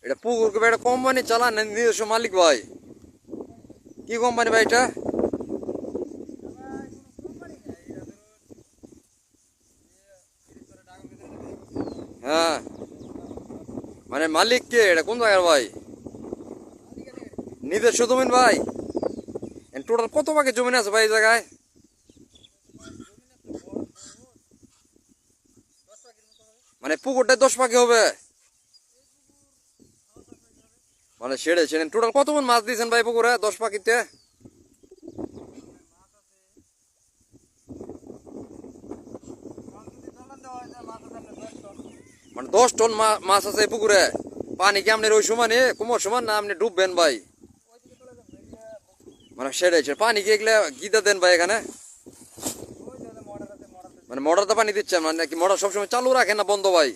এটা পুকুরকে ভাই, এটা কোম্পানি চালান না নিজস্ব মালিক ভাই? কি কোম্পানি ভাই এটা? হ্যাঁ, মানে মালিক কে? এটা কোন জায়গার ভাই? নিজস্ব জমিন ভাই? টোটাল কত ভাগের জমিন আছে ভাই এই জায়গায়? মানে পুকুরটা 10 ভাগে হবে? মানে সেটাই সেটাই, টোটাল কত মন মাছ দিয়েছেন ভাই পুকুরে 10 পাখিতে? মানে 10 টন মাছ আছে এই পুকুরে? পানি কি আপনার ওই সমানে কোমর সমান না আপনি ডুববেন ভাই? মানে সেটাই সেটাই, পানি কি এগুলা গিদা দেন ভাই এখানে? মানে মোটরতে পানি দিচ্ছেন, মানে কি মোটর সবসময় চালু রাখেন না বন্ধ ভাই?